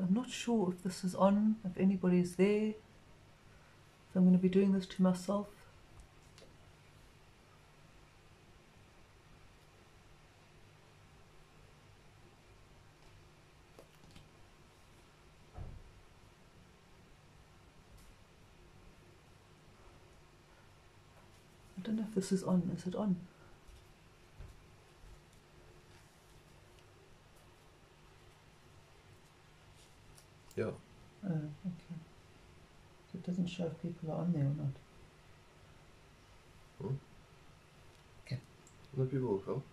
I'm not sure if this is on, if anybody's there. So I'm going to be doing this to myself. I don't know if this is on. Is it on? Yeah. Oh, okay. So it doesn't show if people are on there or not. Hmm? Okay. No, people will come.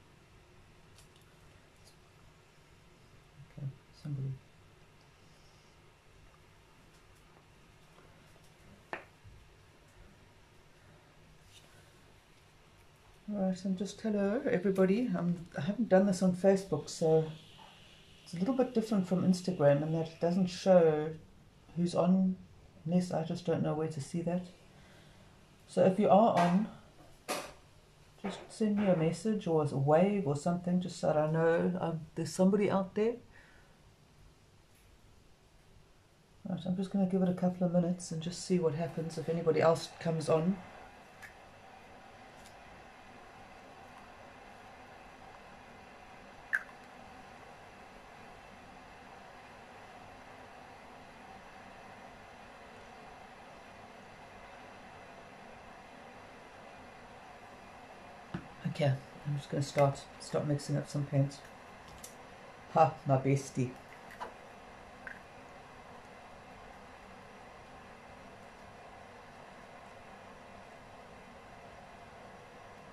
Okay, somebody. Alright, and just hello everybody. I haven't done this on Facebook, so it's a little bit different from Instagram in that it doesn't show who's on, unless I just don't know where to see that. So if you are on, just send me a message or a wave or something, just so that I know there's somebody out there. Right, I'm just going to give it a couple of minutes and just see what happens if anybody else comes on. Okay, I'm just going to start mixing up some paints. Ha, my bestie.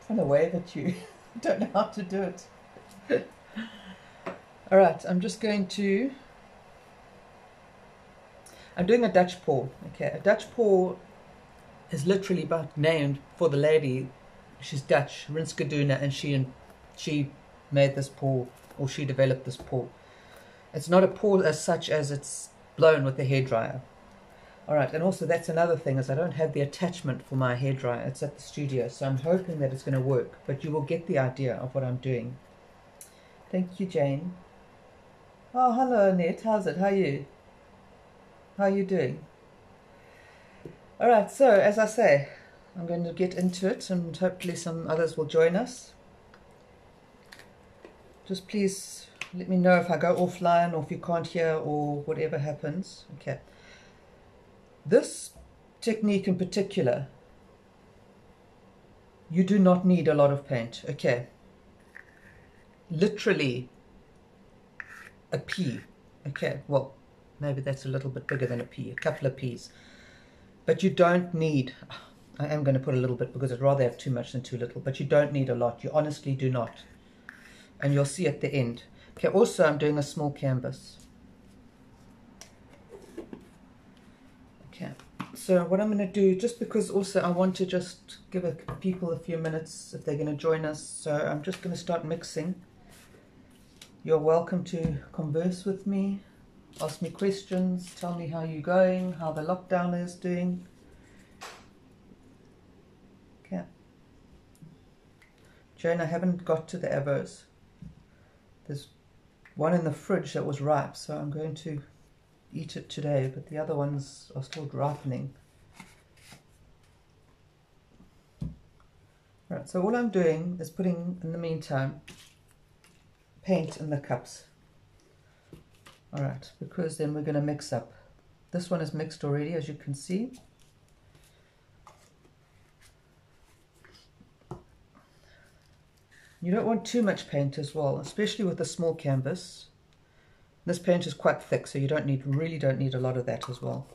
I'm trying to wave at you. I don't know how to do it. Alright, I'm doing a Dutch pour. Okay, a Dutch pour is literally about named for the lady. She's Dutch, Rinske Duna, and she made this pour, or she developed this pour. It's not a pour as such as it's blown with a hairdryer. Alright, and also that's another thing, is I don't have the attachment for my hairdryer. It's at the studio, so I'm hoping that it's going to work, but you will get the idea of what I'm doing. Thank you, Jane. Oh, hello, Annette. How's it? How are you? How are you doing? Alright, so as I say, I'm going to get into it and hopefully some others will join us. Just please let me know if I go offline or if you can't hear or whatever happens. Okay. This technique in particular, you do not need a lot of paint. Okay. Literally a pea. Okay, well, maybe that's a little bit bigger than a pea, a couple of peas. But you don't need, I am going to put a little bit because I'd rather have too much than too little, but you don't need a lot. You honestly do not. And you'll see at the end. Okay, also I'm doing a small canvas. Okay, so what I'm going to do, just because also I want to just give people a few minutes if they're going to join us, so I'm just going to start mixing. You're welcome to converse with me, ask me questions, tell me how you're going, how the lockdown is doing. Okay. Jane, I haven't got to the avos. There's one in the fridge that was ripe, so I'm going to eat it today, but the other ones are still ripening. Right, so all I'm doing is putting, in the meantime, paint in the cups. Alright, because then we're going to mix up. This one is mixed already, as you can see. You don't want too much paint as well, especially with a small canvas. This paint is quite thick, so you really don't need a lot of that as well.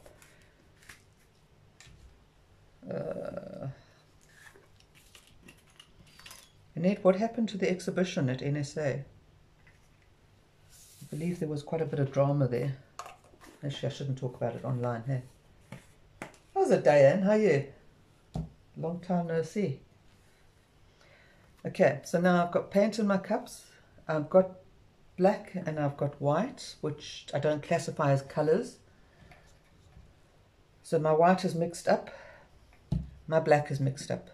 Annette, what happened to the exhibition at NSA? I believe there was quite a bit of drama there. Actually, I shouldn't talk about it online, hey? How's it, Diane? How are you? Long time no see. Okay, so now I've got paint in my cups. I've got black and I've got white, which I don't classify as colors. So my white is mixed up. My black is mixed up.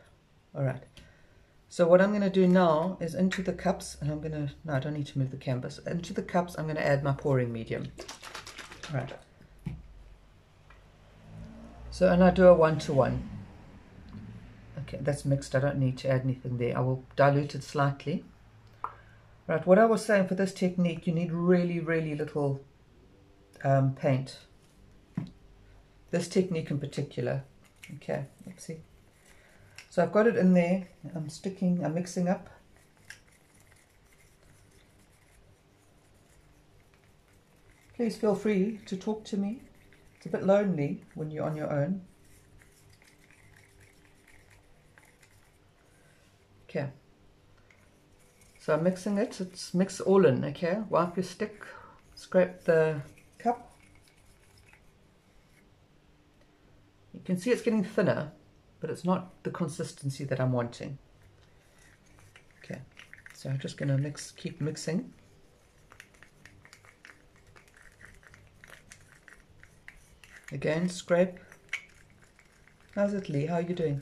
All right. So what I'm going to do now is into the cups, and I'm going to, no, I don't need to move the canvas. Into the cups, I'm going to add my pouring medium. Right. So, and I do a 1-to-1. Okay, that's mixed. I don't need to add anything there. I will dilute it slightly. Right, what I was saying, for this technique, you need really, really little paint. This technique in particular. Okay, let's see. So I've got it in there. I'm mixing up. Please feel free to talk to me. It's a bit lonely when you're on your own. Okay. So I'm mixing it. It's mix all in, okay? Wipe your stick, scrape the cup. You can see it's getting thinner, but it's not the consistency that I'm wanting. Okay, so I'm just going to keep mixing. Again, scrape. How's it, Lee? How are you doing?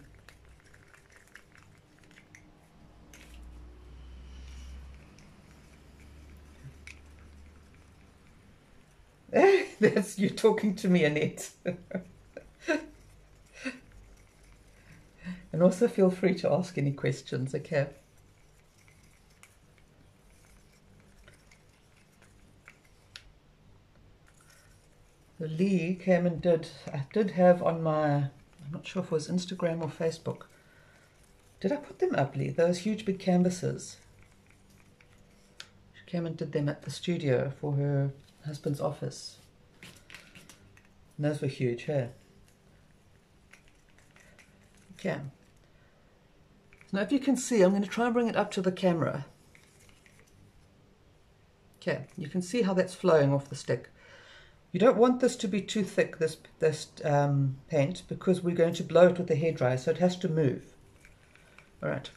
That's you talking to me, Annette. And also feel free to ask any questions, okay? The Lee came and I did have on my, I'm not sure if it was Instagram or Facebook. Did I put them up, Lee? Those huge big canvases. She came and did them at the studio for her husband's office. And those were huge, hey? Okay. Now if you can see, I'm going to try and bring it up to the camera. Okay, you can see how that's flowing off the stick. You don't want this to be too thick, this paint, because we're going to blow it with the hairdryer, so it has to move. All right.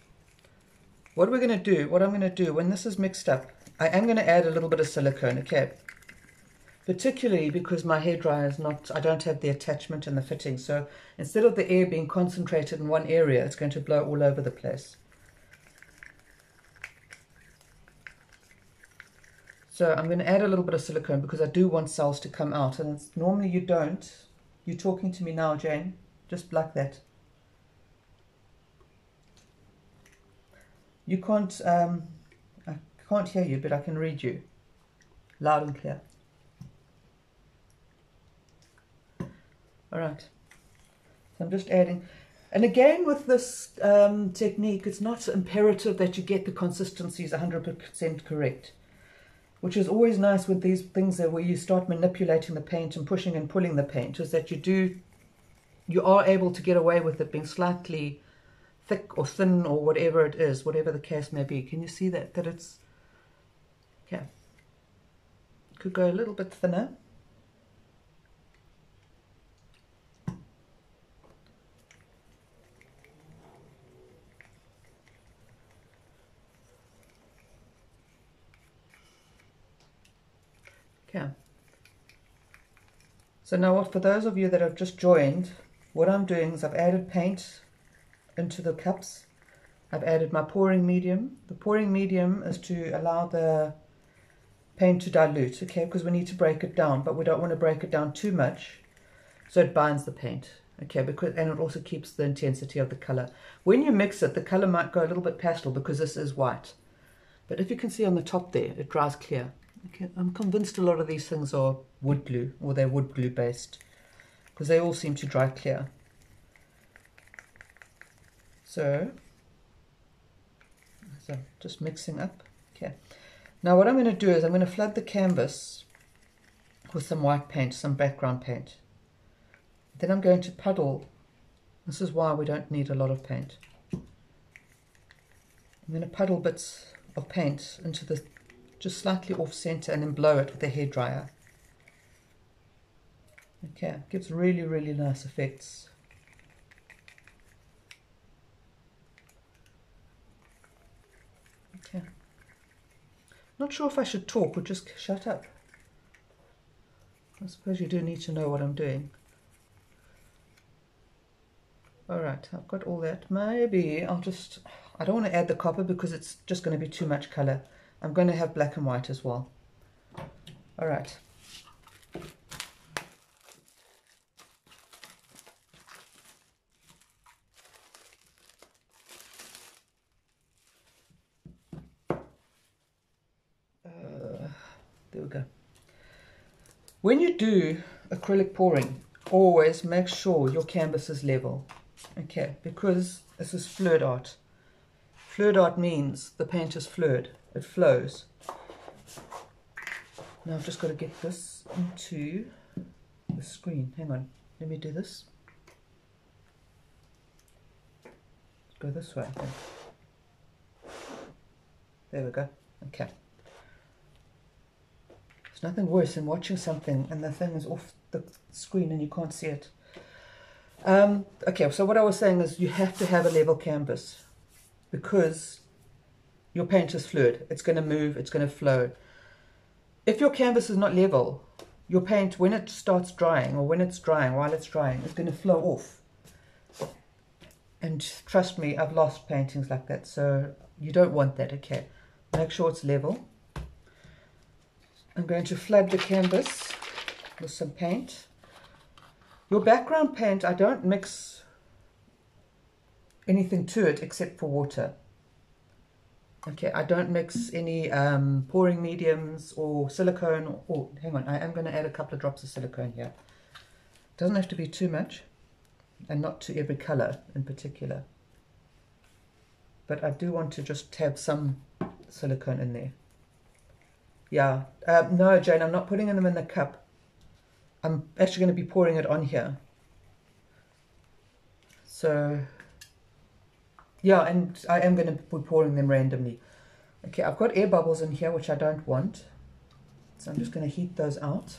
What I'm going to do, when this is mixed up, I am going to add a little bit of silicone, okay? Particularly because my hairdryer is not, I don't have the attachment and the fitting, so instead of the air being concentrated in one area, it's going to blow all over the place. So I'm going to add a little bit of silicone because I do want cells to come out, and it's, normally you don't. You're talking to me now, Jane, just like that. You can't, I can't hear you, but I can read you loud and clear. All right, so I'm just adding, and again with this technique, it's not imperative that you get the consistencies 100% correct, which is always nice with these things that where you start manipulating the paint and pushing and pulling the paint, is that you are able to get away with it being slightly thick or thin or whatever it is, whatever the case may be. Can you see that it's, okay, could go a little bit thinner. Okay. So now for those of you that have just joined, what I'm doing is I've added paint into the cups. I've added my pouring medium. The pouring medium is to allow the paint to dilute, okay, because we need to break it down, but we don't want to break it down too much so it binds the paint, okay, and it also keeps the intensity of the color. When you mix it, the color might go a little bit pastel because this is white, but if you can see on the top there, it dries clear. Okay, I'm convinced a lot of these things are wood glue, or they're wood glue based, because they all seem to dry clear. So just mixing up. Okay, now what I'm going to do is I'm going to flood the canvas with some white paint, some background paint. Then I'm going to puddle. This is why we don't need a lot of paint. I'm going to puddle bits of paint into the, just slightly off center, and then blow it with the hairdryer. Okay, gives really, really nice effects. Okay. Not sure if I should talk or just shut up. I suppose you do need to know what I'm doing. Alright, I've got all that. Maybe I don't want to add the copper because it's just going to be too much color. I'm going to have black and white as well. Alright. There we go. When you do acrylic pouring, always make sure your canvas is level. Okay, because this is fluid art. Fluid art means the paint is fluid. It flows. Now I've just got to get this into the screen. Hang on, let me do this. Go this way, I think. There we go. Okay. There's nothing worse than watching something and the thing is off the screen and you can't see it. Okay, so what I was saying is you have to have a level canvas because your paint is fluid. It's going to move, it's going to flow. If your canvas is not level, your paint, when it starts drying or when it's drying, while it's drying, it's going to flow off. And trust me, I've lost paintings like that, so you don't want that. Okay, make sure it's level. I'm going to flood the canvas with some paint. Your background paint, I don't mix anything to it except for water. Okay, I don't mix any pouring mediums or silicone. Oh, hang on, I am going to add a couple of drops of silicone here. It doesn't have to be too much, and not to every color in particular. But I do want to just have some silicone in there. Yeah, no, Jane, I'm not putting them in the cup. I'm actually going to be pouring it on here. So, yeah, and I am going to be pouring them randomly. Okay, I've got air bubbles in here, which I don't want. So I'm just going to heat those out.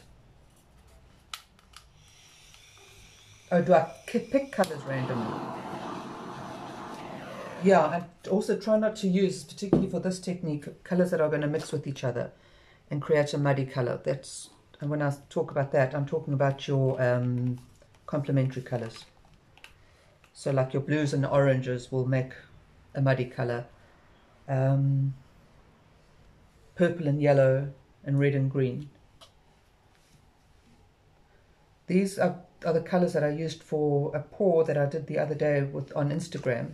Oh, do I pick colors randomly? Yeah, I also try not to use, particularly for this technique, colors that are going to mix with each other and create a muddy color. That's, and when I talk about that, I'm talking about your complementary colors. So like your blues and oranges will make a muddy color. Purple and yellow and red and green. These are the colors that I used for a pour that I did the other day on Instagram.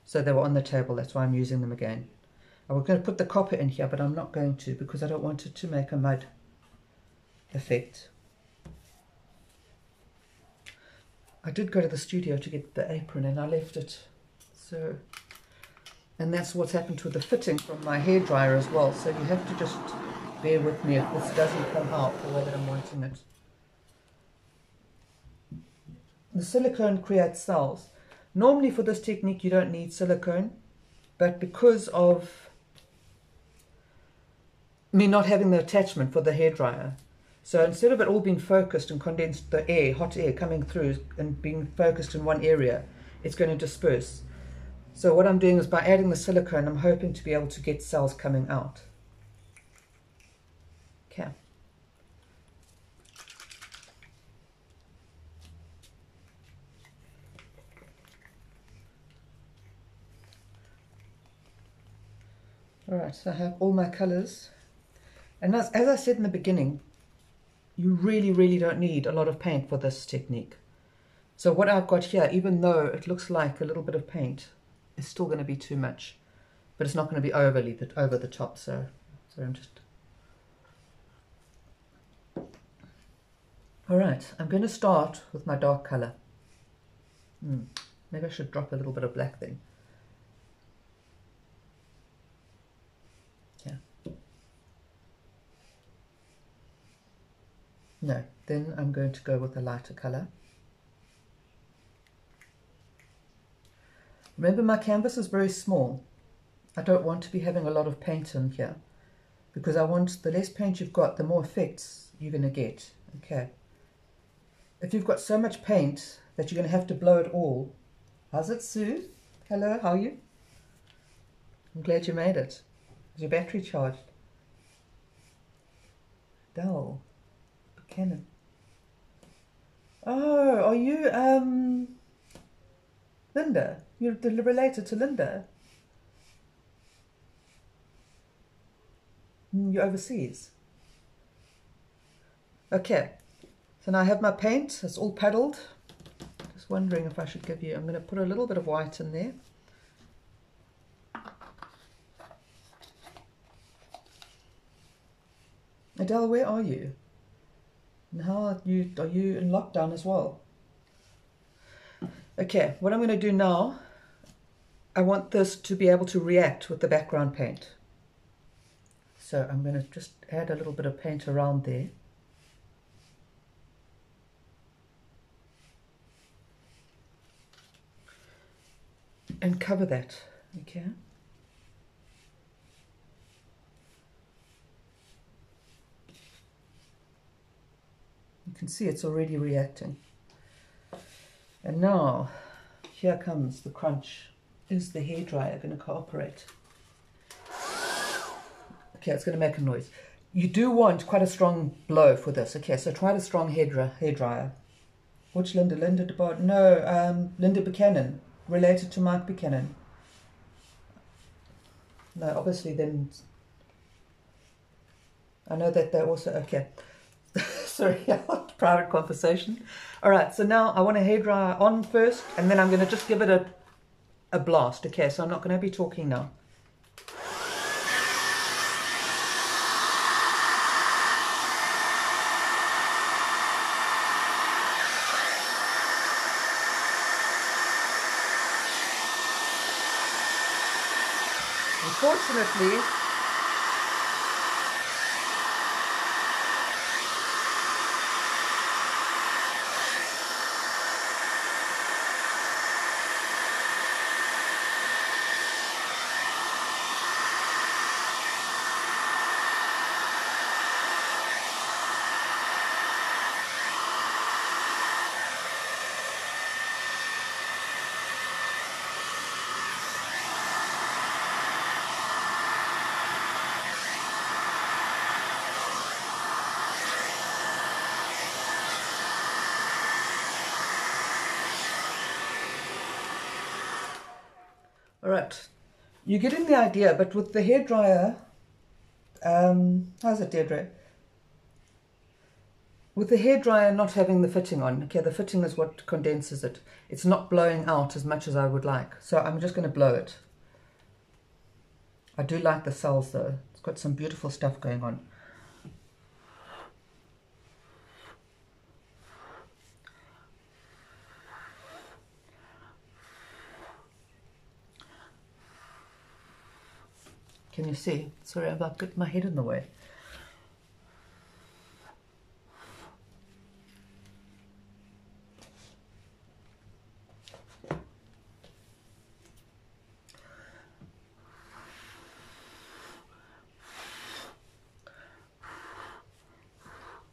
So they were on the table, that's why I'm using them again. I was going to put the copper in here, but I'm not going to because I don't want it to make a mud effect. I did go to the studio to get the apron and I left it. So, and that's what's happened with the fitting from my hairdryer as well. So you have to just bear with me if this doesn't come out the way that I'm wanting it. The silicone creates cells. Normally for this technique you don't need silicone, but because of me not having the attachment for the hairdryer, so instead of it all being focused and condensed, the air, hot air coming through and being focused in one area, it's going to disperse. So what I'm doing is by adding the silicone, I'm hoping to be able to get cells coming out. Okay. Alright, so I have all my colors. And as I said in the beginning, you really don't need a lot of paint for this technique. So what I've got here, even though it looks like a little bit of paint, it's still going to be too much. But it's not going to be overly over the top, so I'm just... Alright, I'm going to start with my dark color. Maybe I should drop a little bit of black then. Yeah. No, then I'm going to go with a lighter color. Remember, my canvas is very small. I don't want to be having a lot of paint in here because I want the less paint you've got, the more effects you're going to get. Okay. If you've got so much paint that you're going to have to blow it all. How's it, Sue? Hello, how are you? I'm glad you made it. Is your battery charged? Dull. Buchanan. Oh, are you Linda? You're related to Linda? You're overseas. Okay, so now I have my paint. It's all puddled. Just wondering if I should give you, I'm going to put a little bit of white in there. Adele, where are you? And how are you in lockdown as well? Okay, what I'm going to do now, I want this to be able to react with the background paint. So I'm going to just add a little bit of paint around there. And cover that, okay? You can see it's already reacting. And now, here comes the crunch. Is the hairdryer going to cooperate? Okay, it's going to make a noise. You do want quite a strong blow for this. Okay, so try the strong hairdryer. Which Linda? Linda DeBart? No, Linda Buchanan. Related to Mark Buchanan. No, obviously then... I know that they're also... Okay. Sorry, private conversation. All right, so now I want a hairdryer on first, and then I'm going to just give it a blast. Okay, so I'm not going to be talking now. Unfortunately, all right, you're getting the idea, but with the hairdryer, how's it, Deirdre? With the hairdryer not having the fitting on, okay, the fitting is what condenses it. It's not blowing out as much as I would like, so I'm just going to blow it. I do like the cells though. It's got some beautiful stuff going on. Can you see? Sorry, I've got my head in the way.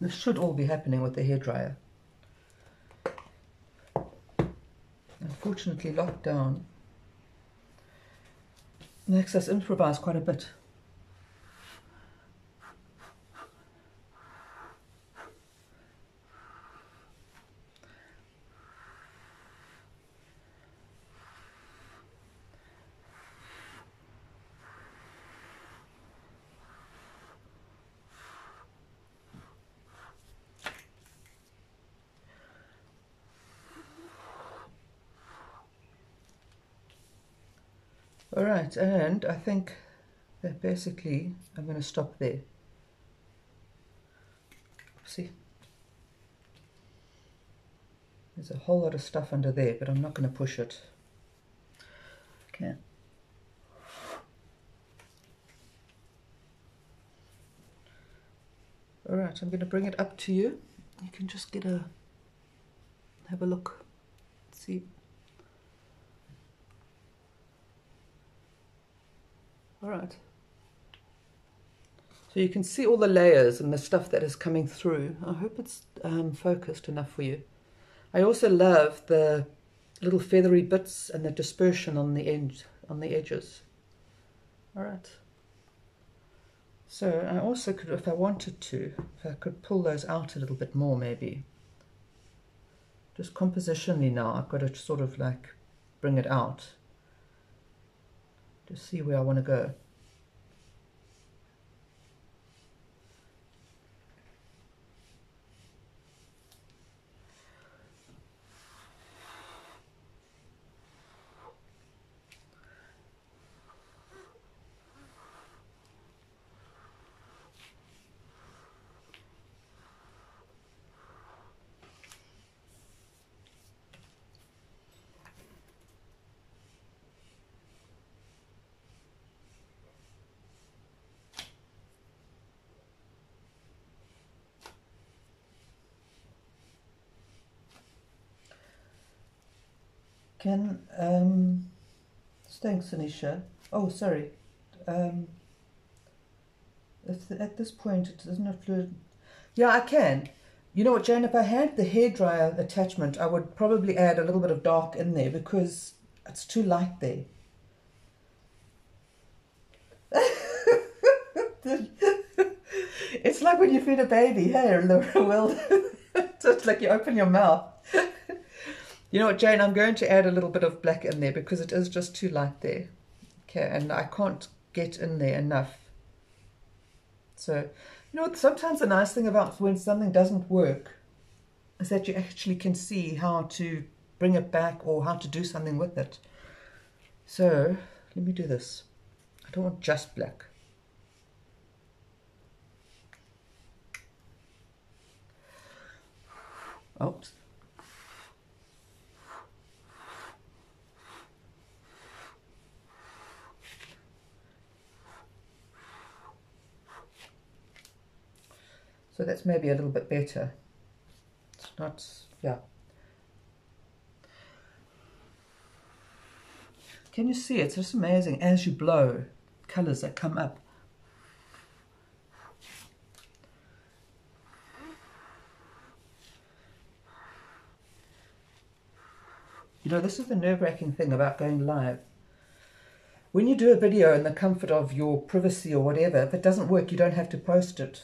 This should all be happening with the hairdryer. Unfortunately, lockdown makes us improvise quite a bit. All right, and I think that basically I'm going to stop there. See? There's a whole lot of stuff under there, but I'm not going to push it. Okay. All right, I'm going to bring it up to you. You can just have a look, see. All right. So you can see all the layers and the stuff that is coming through. I hope it's focused enough for you. I also love the little feathery bits and the dispersion on the edges. All right. So I also could, if I wanted to, if I could pull those out a little bit more maybe. Just compositionally now, I've got to sort of like bring it out. To see where I want to go. Thanks, Anisha. Oh, sorry. At this point it isn't a fluid. Yeah, I can. You know what, Jane, if I had the hairdryer attachment, I would probably add a little bit of dark in there because it's too light there. It's like when you feed a baby, hey, well, it's like you open your mouth. You know what, Jane, I'm going to add a little bit of black in there because it is just too light there. Okay, and I can't get in there enough. So, you know what, sometimes the nice thing about when something doesn't work is that you actually can see how to bring it back or how to do something with it. So, let me do this. I don't want just black. Oops. So that's maybe a little bit better. It's not, yeah. Can you see? It's just amazing. As you blow, colors that come up. You know, this is the nerve-wracking thing about going live. When you do a video in the comfort of your privacy or whatever, if it doesn't work, you don't have to post it.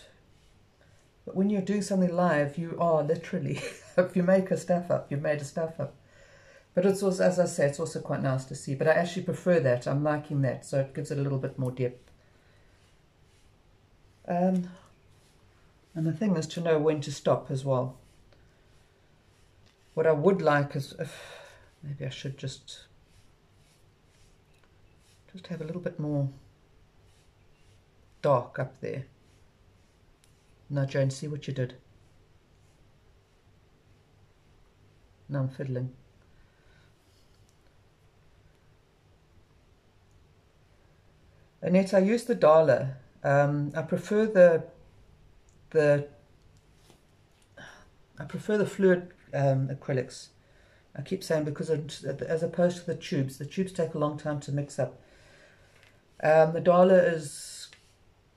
But when you're doing something live, you are literally, if you make a stuff up, you've made a stuff up. But it's also, as I say, it's also quite nice to see. But I actually prefer that. I'm liking that. So it gives it a little bit more depth. And the thing is to know when to stop as well. What I would like is, maybe I should just have a little bit more dark up there. Now, Jane, see what you did. Now I'm fiddling. Annette, I use the Dahlia. I prefer the fluid acrylics. I keep saying because as opposed to the tubes take a long time to mix up. The Dahlia is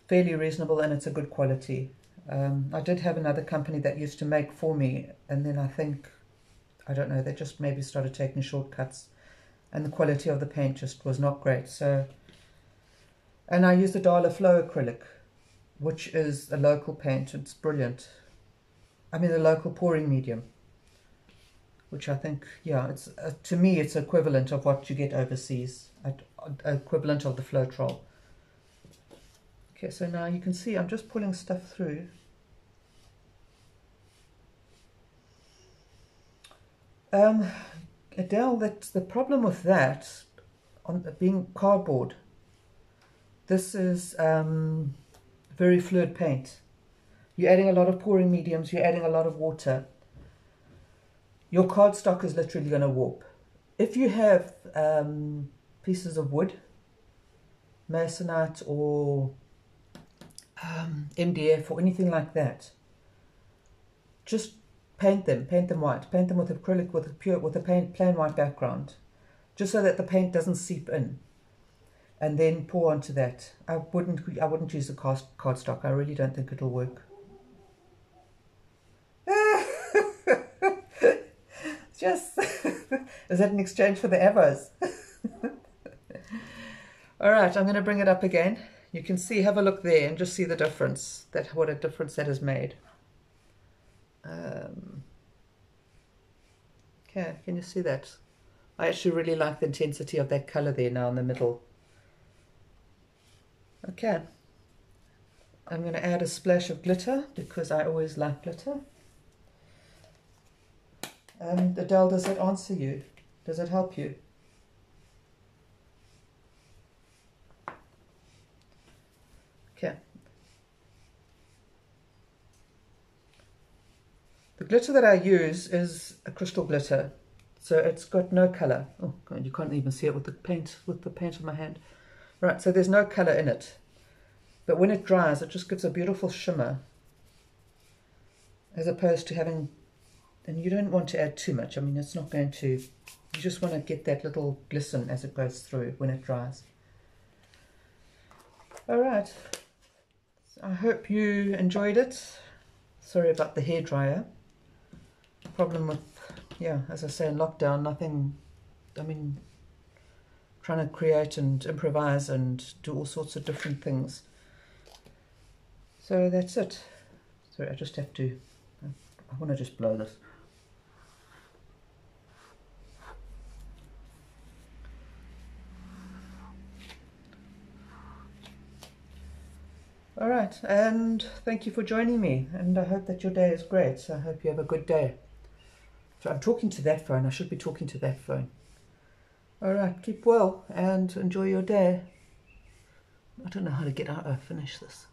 fairly reasonable and it's a good quality. I did have another company that used to make for me, and then I don't know, they just maybe started taking shortcuts, and the quality of the paint just was not great. So, and I use the Dahlia Flow acrylic, which is a local paint. It's brilliant. I mean, the local pouring medium, which I think, yeah, it's to me it's equivalent of what you get overseas, equivalent of the Floetrol. Okay, so now you can see I'm just pulling stuff through. Adele, that's the problem with that, on being cardboard. This is very fluid paint. You're adding a lot of pouring mediums, you're adding a lot of water. Your cardstock is literally going to warp. If you have pieces of wood, masonite or MDF or anything like that, just paint them white. Paint them with acrylic with a plain white background, just so that the paint doesn't seep in. And then pour onto that. I wouldn't use the cardstock. I really don't think it'll work. Just is that an exchange for the Evos? All right, I'm going to bring it up again. You can see, have a look there and just see the difference, what a difference that has made. Okay, can you see that? I actually really like the intensity of that color there now in the middle. Okay, I'm going to add a splash of glitter because I always like glitter. Adele, does that answer you? Does it help you? Okay. The glitter that I use is a crystal glitter, so it's got no color. Oh God, you can't even see it with the paint on my hand. Right, so there's no color in it, but when it dries, it just gives a beautiful shimmer, as opposed to having And you don't want to add too much. I mean, it's not going to, you just want to get that little glisten as it goes through when it dries. All right. I hope you enjoyed it. Sorry about the hairdryer. Problem with, yeah, as I say, in lockdown, nothing, I mean, trying to create and improvise and do all sorts of different things. So that's it. Sorry, I just have to, I want to just blow this. All right, and thank you for joining me, and I hope that your day is great. So I hope you have a good day. So I'm talking to that phone. I should be talking to that phone. All right, keep well and enjoy your day. I don't know how to get out. Finish this.